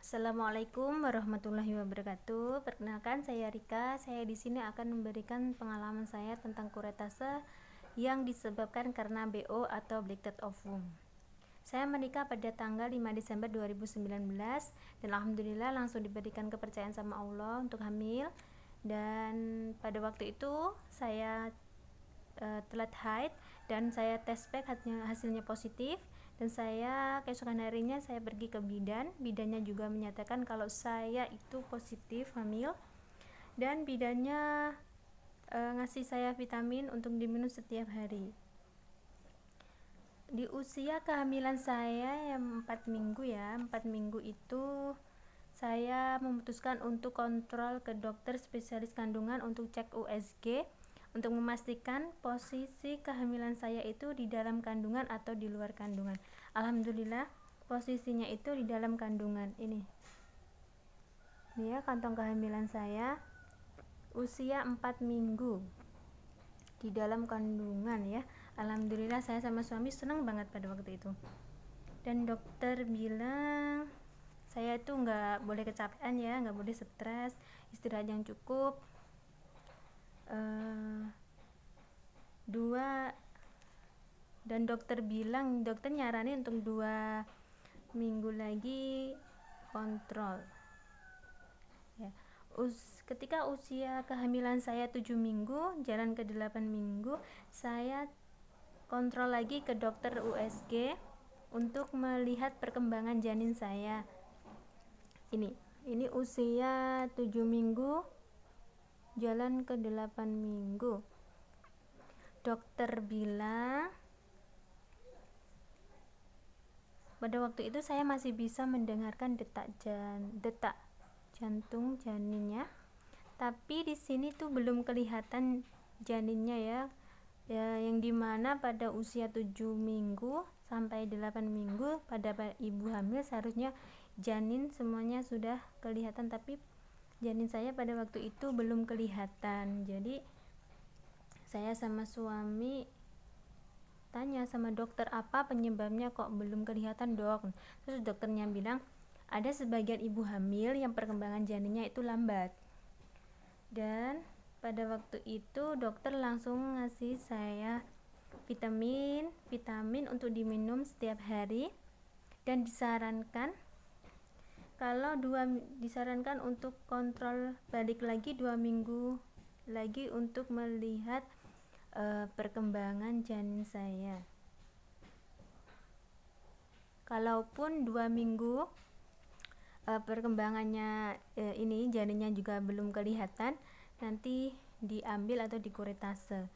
Assalamualaikum warahmatullahi wabarakatuh. Perkenalkan, saya Rika. Saya di sini akan memberikan pengalaman saya tentang kuretase yang disebabkan karena BO atau Bleaching of Womb. Saya menikah pada tanggal 5 Desember 2019 dan alhamdulillah langsung diberikan kepercayaan sama Allah untuk hamil. Dan pada waktu itu saya telat haid dan saya tes pack hasilnya positif, dan saya keesokan harinya saya pergi ke bidannya juga menyatakan kalau saya itu positif hamil, dan bidannya ngasih saya vitamin untuk diminum setiap hari. Di usia kehamilan saya yang 4 minggu itu saya memutuskan untuk kontrol ke dokter spesialis kandungan untuk cek USG untuk memastikan posisi kehamilan saya itu di dalam kandungan atau di luar kandungan. Alhamdulillah posisinya itu di dalam kandungan. Ini ya kantong kehamilan saya, usia 4 minggu di dalam kandungan ya. Alhamdulillah saya sama suami senang banget pada waktu itu. Dan dokter bilang saya itu nggak boleh kecapean ya, nggak boleh stres, istirahat yang cukup. Dan dokter nyaranin untuk 2 minggu lagi kontrol ya. Ketika usia kehamilan saya 7 minggu jalan ke 8 minggu, saya kontrol lagi ke dokter USG untuk melihat perkembangan janin saya. Ini usia 7 minggu jalan ke 8 minggu. Dokter bilang pada waktu itu saya masih bisa mendengarkan detak jantung janinnya, tapi di sini tuh belum kelihatan janinnya ya, yang dimana pada usia 7 minggu sampai 8 minggu pada ibu hamil seharusnya janin semuanya sudah kelihatan, tapi janin saya pada waktu itu belum kelihatan. Jadi saya sama suami tanya sama dokter, apa penyebabnya kok belum kelihatan, Dok? Terus dokternya bilang ada sebagian ibu hamil yang perkembangan janinnya itu lambat. Dan pada waktu itu dokter langsung ngasih saya vitamin untuk diminum setiap hari, dan disarankan untuk kontrol balik lagi 2 minggu lagi untuk melihat perkembangan janin saya. Kalaupun 2 minggu perkembangannya ini janinnya juga belum kelihatan, nanti diambil atau dikuretase.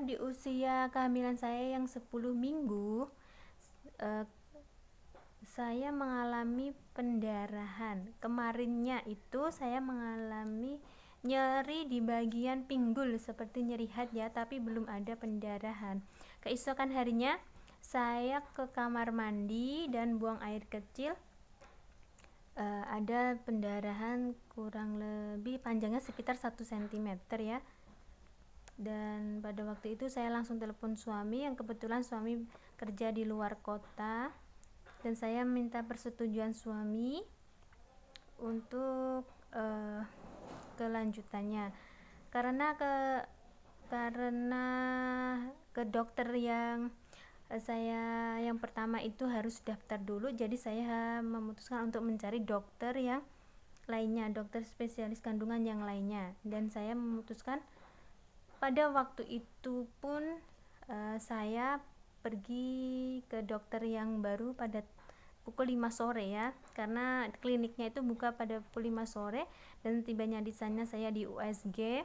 Di usia kehamilan saya yang 10 minggu saya mengalami pendarahan. Kemarinnya itu saya mengalami nyeri di bagian pinggul seperti nyeri head ya, tapi belum ada pendarahan. Keesokan harinya saya ke kamar mandi dan buang air kecil, ada pendarahan kurang lebih panjangnya sekitar 1 cm ya. Dan pada waktu itu saya langsung telepon suami, yang kebetulan suami kerja di luar kota, dan saya minta persetujuan suami untuk kelanjutannya, karena ke dokter yang saya yang pertama itu harus daftar dulu. Jadi saya memutuskan untuk mencari dokter yang lainnya, dokter spesialis kandungan yang lainnya, dan saya memutuskan pada waktu itu pun saya pergi ke dokter yang baru pada pukul 5 sore ya, karena kliniknya itu buka pada pukul 5 sore, dan tibanya di sana saya di USG.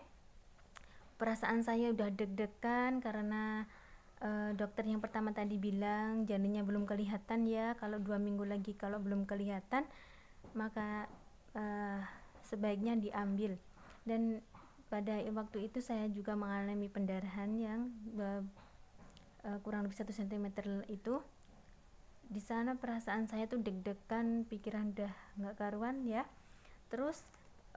Perasaan saya udah deg-degan karena dokter yang pertama tadi bilang janinnya belum kelihatan ya, kalau 2 minggu lagi kalau belum kelihatan maka sebaiknya diambil. Dan pada waktu itu saya juga mengalami pendarahan yang kurang lebih 1 cm itu. Di sana perasaan saya tuh deg-degan, pikiran udah nggak karuan ya. Terus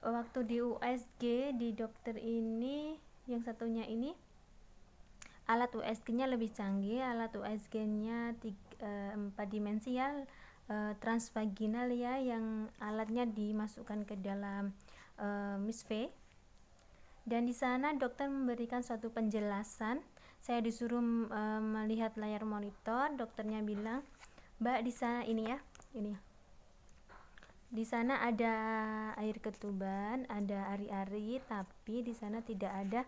waktu di USG di dokter ini yang satunya ini alat USG-nya lebih canggih. Alat USG-nya 4 dimensi ya, transvaginal ya, yang alatnya dimasukkan ke dalam misve. Dan di sana dokter memberikan suatu penjelasan. Saya disuruh melihat layar monitor. Dokternya bilang, "Mbak, di sana ini ya, ini ya. Di sana ada air ketuban, ada ari-ari, tapi di sana tidak ada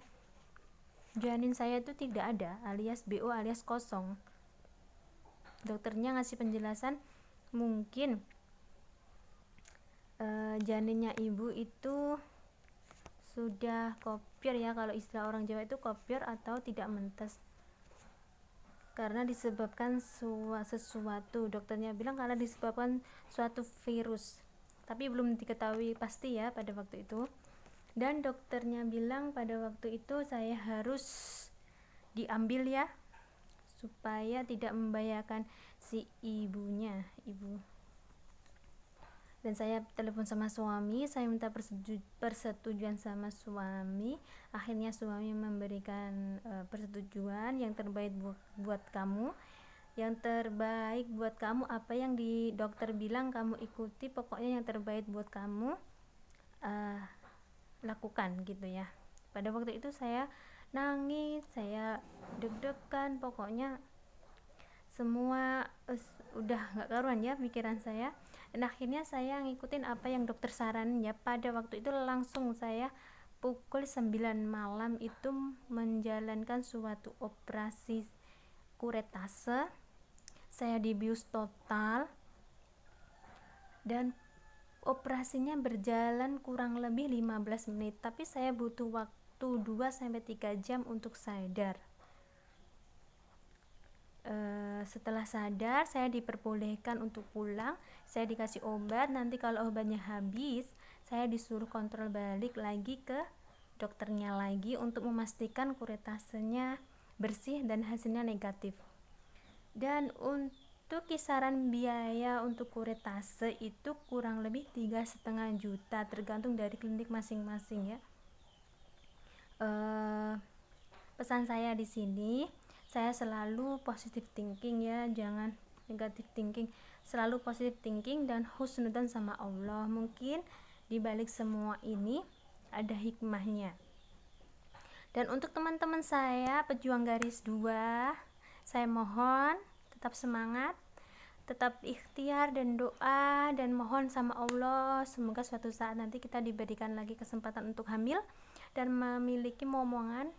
janin, saya itu tidak ada, alias BO alias kosong." Dokternya ngasih penjelasan, mungkin janinnya ibu itu sudah kopior ya, kalau istilah orang Jawa itu kopior atau tidak mentes, karena disebabkan sesuatu. Dokternya bilang karena disebabkan suatu virus, tapi belum diketahui pasti ya pada waktu itu. Dan dokternya bilang pada waktu itu saya harus diambil ya, supaya tidak membahayakan si ibu. Dan saya telepon sama suami, saya minta persetujuan sama suami. Akhirnya suami memberikan persetujuan, yang terbaik buat kamu, yang terbaik buat kamu, apa yang di dokter bilang kamu ikuti, pokoknya yang terbaik buat kamu lakukan gitu ya. Pada waktu itu saya nangis, saya deg-degan, pokoknya semua udah gak karuan ya pikiran saya. Dan akhirnya saya ngikutin apa yang dokter saranin ya. Pada waktu itu langsung saya pukul 9 malam itu menjalankan suatu operasi kuretase. Saya dibius total dan operasinya berjalan kurang lebih 15 menit, tapi saya butuh waktu 2-3 jam untuk sadar. Setelah sadar, saya diperbolehkan untuk pulang. Saya dikasih obat. Nanti kalau obatnya habis, saya disuruh kontrol balik lagi ke dokternya lagi untuk memastikan kuretasenya bersih dan hasilnya negatif. Dan untuk kisaran biaya untuk kuretase itu kurang lebih 3,5 juta, tergantung dari klinik masing-masing ya. Pesan saya di sini, saya selalu positive thinking ya, jangan negative thinking, selalu positive thinking dan husnudzon sama Allah. Mungkin dibalik semua ini ada hikmahnya. Dan untuk teman-teman saya pejuang garis 2, saya mohon tetap semangat, tetap ikhtiar dan doa, dan mohon sama Allah semoga suatu saat nanti kita diberikan lagi kesempatan untuk hamil dan memiliki momongan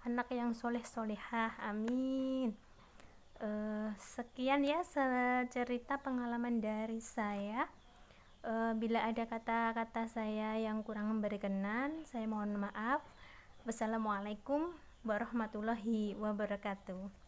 anak yang soleh-solehah, amin. Sekian ya cerita pengalaman dari saya. Bila ada kata-kata saya yang kurang berkenan, saya mohon maaf. Wassalamualaikum warahmatullahi wabarakatuh.